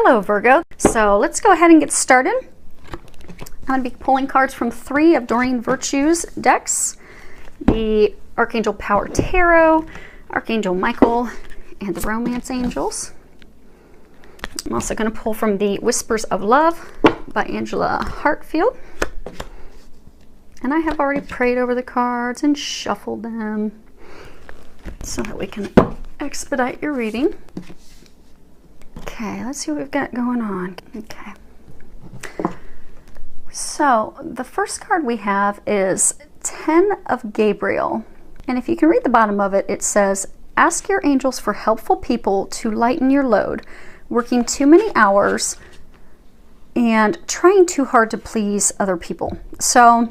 Hello Virgo. So let's go ahead and get started. I'm going to be pulling cards from 3 of Doreen Virtue's decks. The Archangel Power Tarot, Archangel Michael, and the Romance Angels. I'm also going to pull from the Whispers of Love by Angela Hartfield. And I have already prayed over the cards and shuffled them so that we can expedite your reading. Okay, let's see what we've got going on. Okay. So the first card we have is 10 of Gabriel. And if you can read the bottom of it, it says, ask your angels for helpful people to lighten your load, working too many hours and trying too hard to please other people. So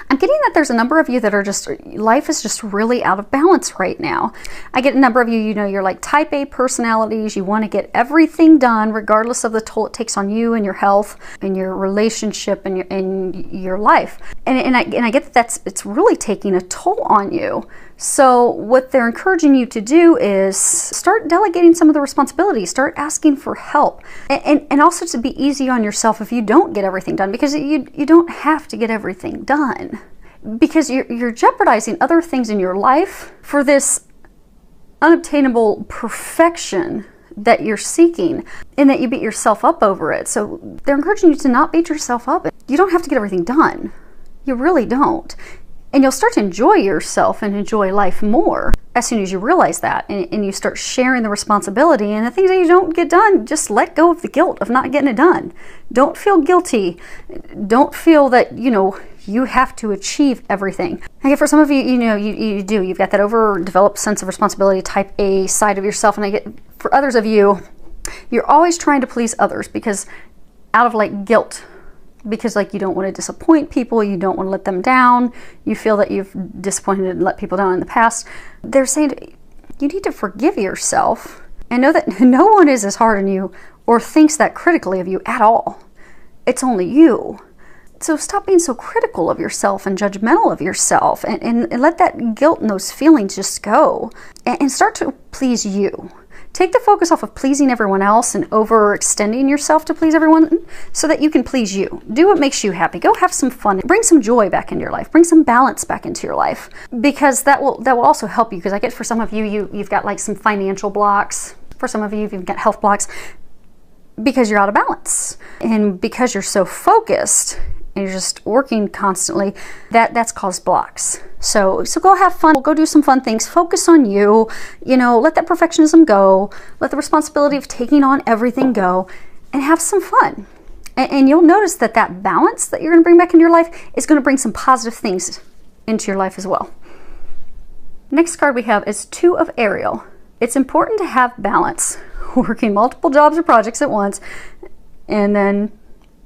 I'm getting that there's a number of you that are just, life is just really out of balance right now. I get a number of you, you know, you're like type A personalities. You want to get everything done regardless of the toll it takes on you and your health and your relationship and your life. And I get that it's really taking a toll on you. So what they're encouraging you to do is start delegating some of the responsibilities, start asking for help, and also to be easy on yourself if you don't get everything done, because you don't have to get everything done, because you're jeopardizing other things in your life for this unobtainable perfection that you're seeking, and that you beat yourself up over it. So they're encouraging you to not beat yourself up. You don't have to get everything done. You really don't. And you'll start to enjoy yourself and enjoy life more as soon as you realize that, and you start sharing the responsibility, and the things that you don't get done, just let go of the guilt of not getting it done. Don't feel guilty. Don't feel that, you know, you have to achieve everything. I get for some of you, you know, you do. You've got that overdeveloped sense of responsibility, type A side of yourself. And I get for others of you, you're always trying to please others because out of like guilt, because like you don't want to disappoint people, you don't want to let them down, you feel that you've disappointed and let people down in the past. They're saying you need to forgive yourself and know that no one is as hard on you or thinks that critically of you at all. It's only you. So stop being so critical of yourself and judgmental of yourself, and let that guilt and those feelings just go, and start to please you. Take the focus off of pleasing everyone else and overextending yourself to please everyone so that you can please you. Do what makes you happy. Go have some fun. Bring some joy back into your life. Bring some balance back into your life, because that will also help you. Because I get for some of you, you've got like some financial blocks. For some of you, you've got health blocks because you're out of balance. And because you're so focused and you're just working constantly, that's caused blocks. So go have fun, go do some fun things, focus on you, you know, let that perfectionism go, let the responsibility of taking on everything go, and have some fun. And you'll notice that balance that you're going to bring back into your life is going to bring some positive things into your life as well. Next card we have is 2 of Ariel. It's important to have balance, working multiple jobs or projects at once, and then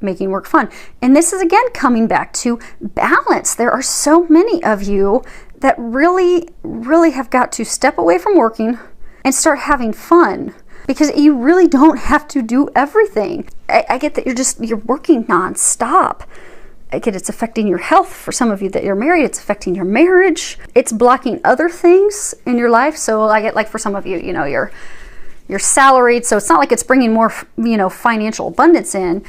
making work fun. And this is again coming back to balance. There are so many of you that really have got to step away from working and start having fun, because you really don't have to do everything. I get that you're working nonstop. I get it's affecting your health. For some of you that you're married, it's affecting your marriage. It's blocking other things in your life. So I get like for some of you, you know, you're salaried, so it's not like it's bringing more, you know, financial abundance in,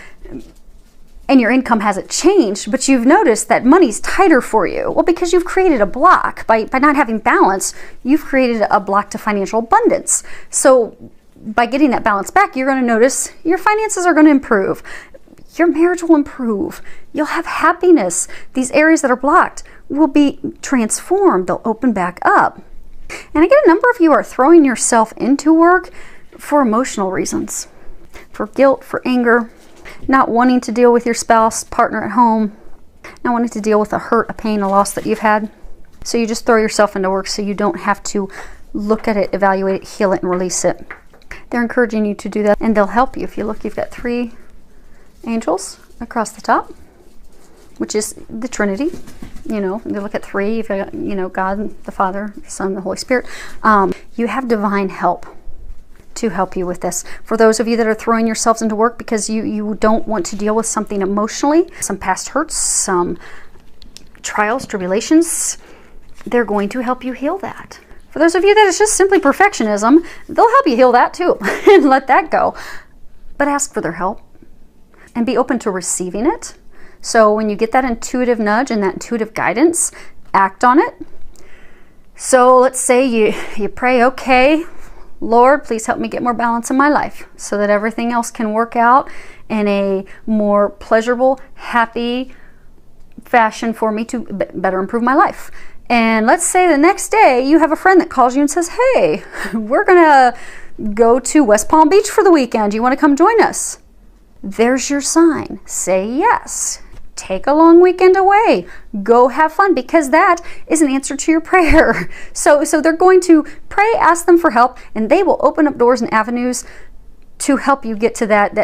and your income hasn't changed, but you've noticed that money's tighter for you. Well, because you've created a block. By not having balance, you've created a block to financial abundance. So by getting that balance back, you're going to notice your finances are going to improve. Your marriage will improve. You'll have happiness. These areas that are blocked will be transformed. They'll open back up. And I get a number of you are throwing yourself into work for emotional reasons, for guilt, for anger, not wanting to deal with your spouse, partner at home, not wanting to deal with a hurt, a pain, a loss that you've had. So you just throw yourself into work so you don't have to look at it, evaluate it, heal it, and release it. They're encouraging you to do that, and they'll help you. If you look, you've got 3 angels across the top, which is the Trinity. You know, you look at 3, you've got, you know, God, the Father, the Son, the Holy Spirit. You have divine help to help you with this. For those of you that are throwing yourselves into work because you don't want to deal with something emotionally, some past hurts, some trials, tribulations, they're going to help you heal that. For those of you that it's just simply perfectionism, they'll help you heal that too and let that go. but ask for their help and be open to receiving it. So when you get that intuitive nudge and that intuitive guidance, act on it. So let's say you pray, okay, Lord, please help me get more balance in my life so that everything else can work out in a more pleasurable, happy fashion for me to better improve my life. And let's say the next day you have a friend that calls you and says, hey, we're gonna go to West Palm Beach for the weekend. Do you want to come join us? There's your sign. Say yes. Take a long weekend away. Go have fun, because that is an answer to your prayer. So they're going to pray, ask them for help, and they will open up doors and avenues to help you get to that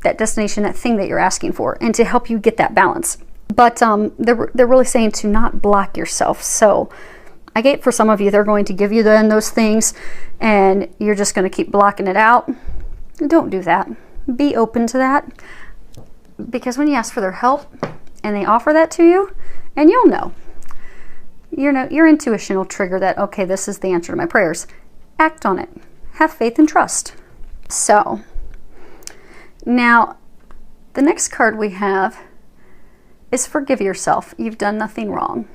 destination, that thing that you're asking for, and to help you get that balance. But they're really saying to not block yourself. So I get, for some of you, they're going to give you then those things and you're just going to keep blocking it out. Don't do that. Be open to that, because when you ask for their help and they offer that to you, and you'll know, your intuition will trigger that, okay, this is the answer to my prayers. Act on it. Have faith and trust. So now the next card we have is forgive yourself. You've done nothing wrong.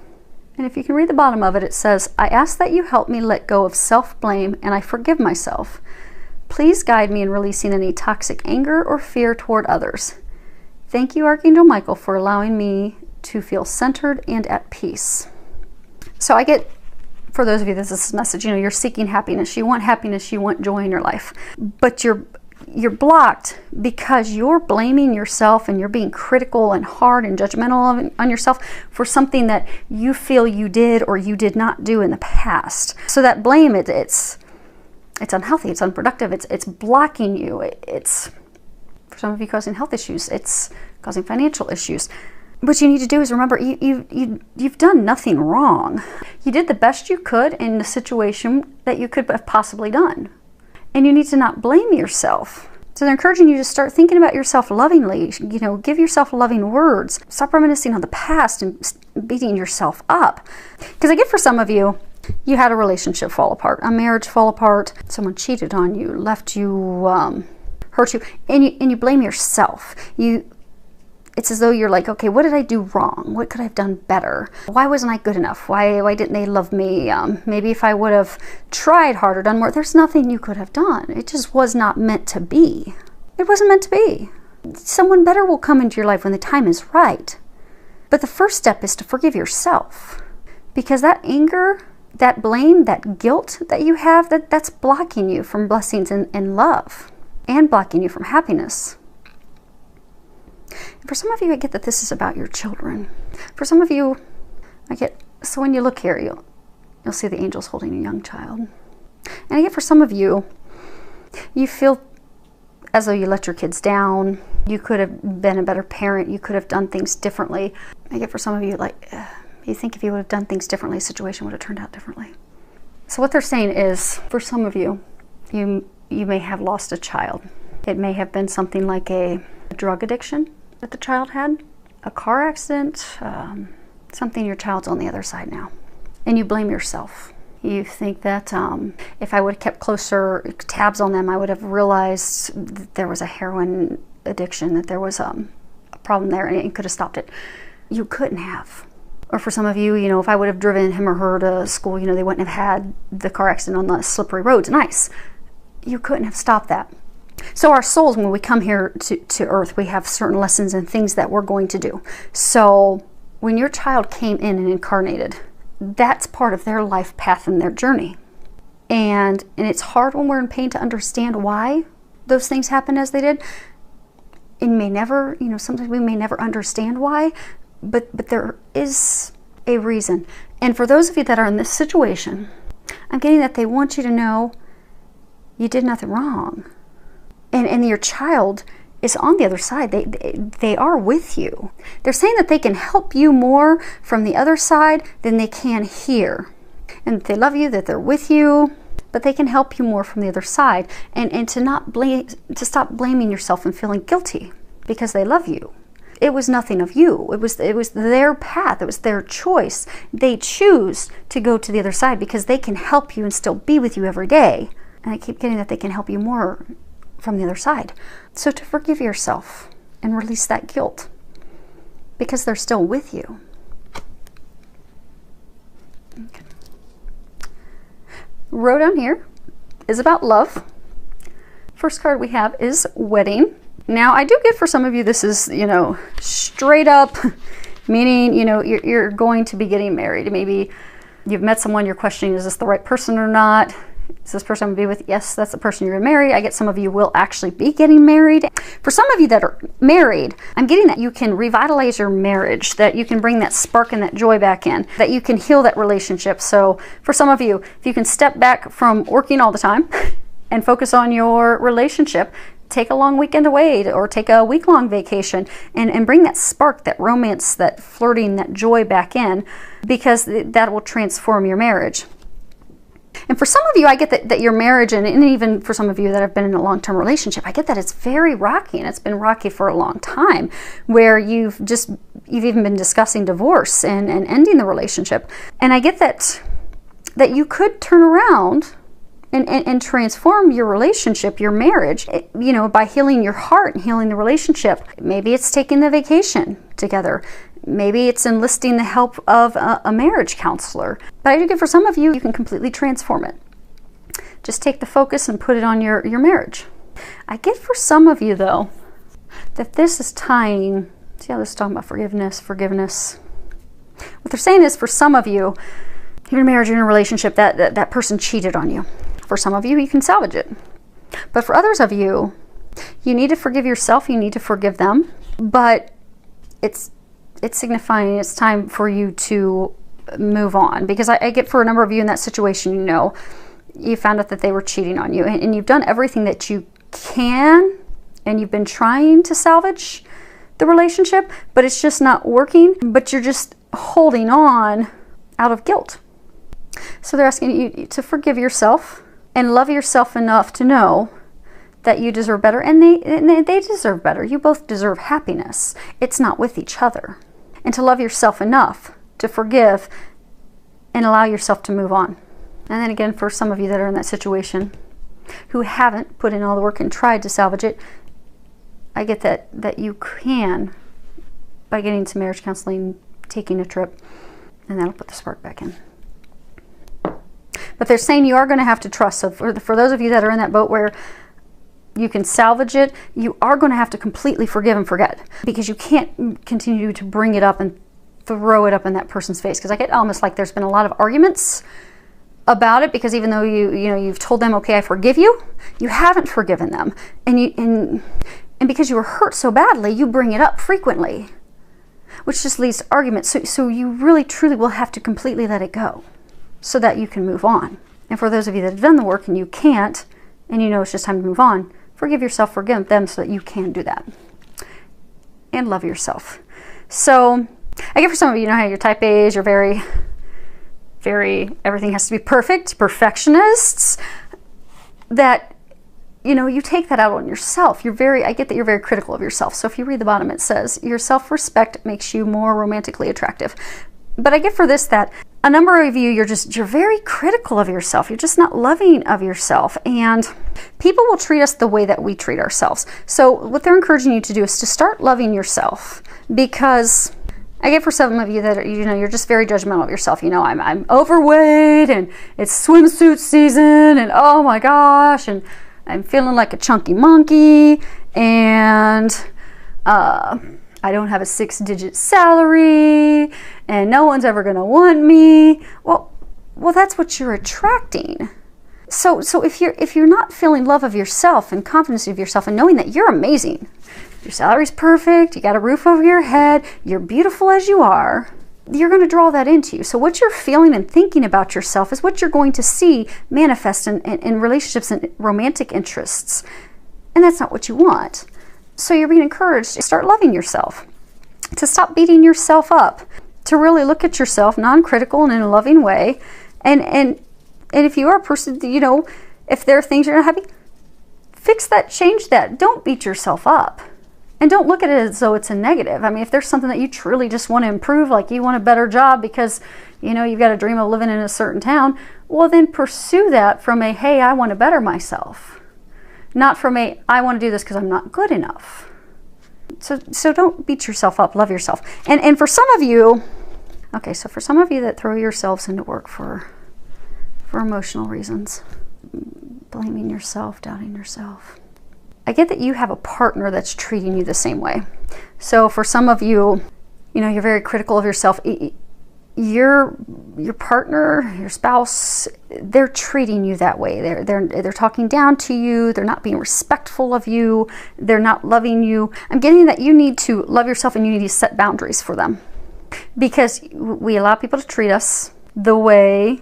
And if you can read the bottom of it, it says, I ask that you help me let go of self-blame, and I forgive myself. Please guide me in releasing any toxic anger or fear toward others. Thank you, Archangel Michael, for allowing me to feel centered and at peace. So I get, for those of you, this is a message, you're seeking happiness. You want happiness, you want joy in your life. But you're blocked because you're blaming yourself and you're being critical and hard and judgmental on yourself for something that you feel you did or you did not do in the past. So that blame, it's unhealthy, it's unproductive, it's blocking you. It's, for some of you, causing health issues, it's causing financial issues. What you need to do is remember, you've done nothing wrong. You did the best you could in the situation that you could have possibly done. And you need to not blame yourself. So they're encouraging you to start thinking about yourself lovingly. Give yourself loving words. Stop reminiscing on the past and beating yourself up. Because I get, for some of you, you had a relationship fall apart, a marriage fall apart, someone cheated on you, left you, hurt you, and you blame yourself. It's as though you're like, okay, what did I do wrong? What could I have done better? Why wasn't I good enough? Why didn't they love me? Maybe if I would have tried harder, done more, there's nothing you could have done. It just was not meant to be. It wasn't meant to be. Someone better will come into your life when the time is right. But the first step is to forgive yourself. Because that anger, that blame, that guilt that you have, that's blocking you from blessings and love, and blocking you from happiness. For some of you, I get that this is about your children. For some of you, so when you look here, you'll see the angels holding a young child. And I get, for some of you, you feel as though you let your kids down. You could have been a better parent. You could have done things differently. I get, for some of you, you think if you would have done things differently, the situation would have turned out differently. So what they're saying is, for some of you, you may have lost a child. It may have been something like a drug addiction that the child had, a car accident, something your child's on the other side now. And you blame yourself. You think that if I would have kept closer tabs on them, I would have realized that there was a heroin addiction, that there was a problem there, and could have stopped it. You couldn't have. Or for some of you, if I would have driven him or her to school, they wouldn't have had the car accident on the slippery roads and ice. You couldn't have stopped that. So our souls, when we come here to earth, we have certain lessons and things that we're going to do. So when your child came in and incarnated, that's part of their life path and their journey. And it's hard when we're in pain to understand why those things happened as they did. It may never, sometimes we may never understand why, but there is a reason. And for those of you that are in this situation, I'm getting that they want you to know you did nothing wrong. And your child is on the other side. They are with you. They're saying that they can help you more from the other side than they can here. And that they love you, that they're with you, but they can help you more from the other side. And to stop blaming yourself and feeling guilty because they love you. It was nothing of you. It was their path. It was their choice. They choose to go to the other side because they can help you and still be with you every day. And I keep getting that they can help you more from the other side. So to forgive yourself and release that guilt, because they're still with you. Okay. Row down here is about love. First card we have is wedding. Now, I do get for some of you, this is, straight up, meaning, you're going to be getting married. Maybe you've met someone, you're questioning, is this the right person or not? Is this person I'm going to be with? Yes, that's the person you're going to marry. I get some of you will actually be getting married. For some of you that are married, I'm getting that you can revitalize your marriage, that you can bring that spark and that joy back in, that you can heal that relationship. So for some of you, if you can step back from working all the time and focus on your relationship, take a long weekend away or take a week-long vacation and bring that spark, that romance, that flirting, that joy back in, because that will transform your marriage. And for some of you, I get that your marriage, and even for some of you that have been in a long-term relationship, I get that it's very rocky, and it's been rocky for a long time, where you've even been discussing divorce and ending the relationship. And I get that you could turn around and transform your relationship, your marriage, by healing your heart and healing the relationship. Maybe it's taking the vacation together. Maybe it's enlisting the help of a marriage counselor. But I do get for some of you, you can completely transform it. Just take the focus and put it on your marriage. I get for some of you, though, that this is tying, see how this is talking about forgiveness. What they're saying is, for some of you, you're in a marriage, you're in a relationship, that person cheated on you. For some of you, you can salvage it. But for others of you, you need to forgive yourself, you need to forgive them, but it's signifying it's time for you to move on. Because I get for a number of you in that situation, you found out that they were cheating on you, and you've done everything that you can, and you've been trying to salvage the relationship, but it's just not working, but you're just holding on out of guilt. So they're asking you to forgive yourself and love yourself enough to know that you deserve better, and they deserve better. You both deserve happiness. It's not with each other. And to love yourself enough to forgive and allow yourself to move on. And then again, for some of you that are in that situation who haven't put in all the work and tried to salvage it, I get that you can, by getting some marriage counseling, taking a trip, and that'll put the spark back in. But they're saying you are going to have to trust. So for those of you that are in that boat where you can salvage it, you are going to have to completely forgive and forget, because you can't continue to bring it up and throw it up in that person's face. Because I get almost like there's been a lot of arguments about it, because even though you've told them, okay, I forgive you, you haven't forgiven them, and because you were hurt so badly, you bring it up frequently, which just leads to arguments. So you really truly will have to completely let it go, so that you can move on. And for those of you that have done the work and you can't, and it's just time to move on, forgive yourself, forgive them, so that you can do that. And love yourself. So I get for some of you, how your type A's, you're very, everything has to be perfect, perfectionists, that you take that out on yourself. I get that you're very critical of yourself. So if you read the bottom, it says your self-respect makes you more romantically attractive. But I get for this that a number of you, you're very critical of yourself. You're just not loving of yourself. And people will treat us the way that we treat ourselves. So what they're encouraging you to do is to start loving yourself. Because I get for some of you that are, you're just very judgmental of yourself. I'm overweight, and it's swimsuit season, and oh my gosh, and I'm feeling like a chunky monkey, and I don't have a 6-digit salary, and no one's ever going to want me. Well, that's what you're attracting. So if you're not feeling love of yourself and confidence of yourself and knowing that you're amazing, your salary's perfect, you got a roof over your head, you're beautiful as you are, you're going to draw that into you. So what you're feeling and thinking about yourself is what you're going to see manifest in relationships and romantic interests. And that's not what you want. So you're being encouraged to start loving yourself, to stop beating yourself up, to really look at yourself non-critical and in a loving way. And if you are a person, if there are things you're not happy, fix that, change that. Don't beat yourself up. And don't look at it as though it's a negative. I mean, if there's something that you truly just want to improve, like you want a better job because, you've got a dream of living in a certain town, well, then pursue that from hey, I want to better myself. not from a, I want to do this because I'm not good enough. So don't beat yourself up, love yourself. And for some of you, okay, so for some of you that throw yourselves into work for emotional reasons, blaming yourself, doubting yourself, I get that you have a partner that's treating you the same way. So for some of you, you know, you're very critical of yourself. Your partner, your spouse, they're treating you that way. They're talking down to you. They're not being respectful of you. They're not loving you. I'm getting that you need to love yourself and you need to set boundaries for them, because we allow people to treat us the way,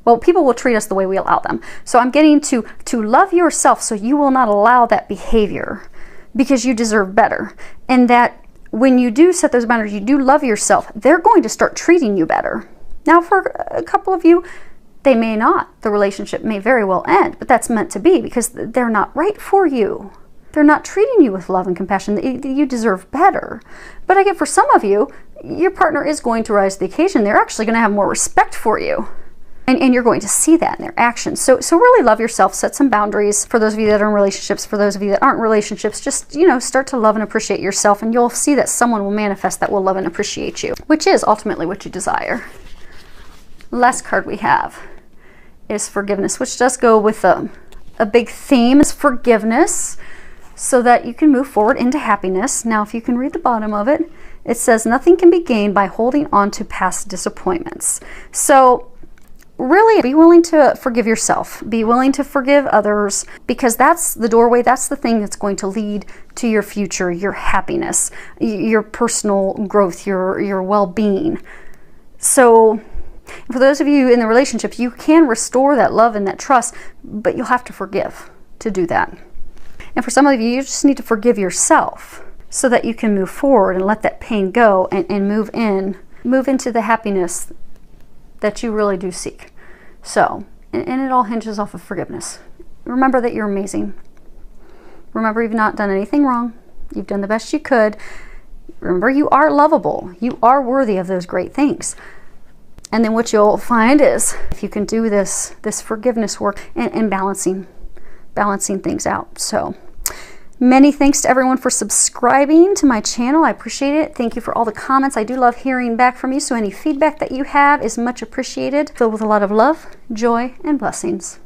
well, people will treat us the way we allow them. So I'm getting to love yourself so you will not allow that behavior, because you deserve better. And that when you do set those boundaries, you do love yourself, they're going to start treating you better. Now, for a couple of you, they may not. The relationship may very well end, but that's meant to be, because they're not right for you. They're not treating you with love and compassion. You deserve better. But I get for some of you, your partner is going to rise to the occasion. They're actually going to have more respect for you. And you're going to see that in their actions. So really love yourself, set some boundaries. For those of you that are in relationships, for those of you that aren't in relationships, just, you know, start to love and appreciate yourself, and you'll see that someone will manifest that will love and appreciate you, which is ultimately what you desire. Last card we have is forgiveness, which does go with a big theme, is forgiveness, so that you can move forward into happiness. Now, if you can read the bottom of it, it says nothing can be gained by holding on to past disappointments. So really be willing to forgive yourself, be willing to forgive others, because that's the doorway, that's the thing that's going to lead to your future, your happiness, your personal growth, your well-being. So for those of you in the relationships, you can restore that love and that trust, but you'll have to forgive to do that. And for some of you, you just need to forgive yourself so that you can move forward and let that pain go and move into the happiness that you really do seek. So, and it all hinges off of forgiveness. Remember that you're amazing. Remember you've not done anything wrong. You've done the best you could. Remember you are lovable. You are worthy of those great things. And then what you'll find is, if you can do this forgiveness work and balancing things out. So many thanks to everyone for subscribing to my channel. I appreciate it. Thank you for all the comments. I do love hearing back from you, so any feedback that you have is much appreciated. Filled with a lot of love, joy, and blessings.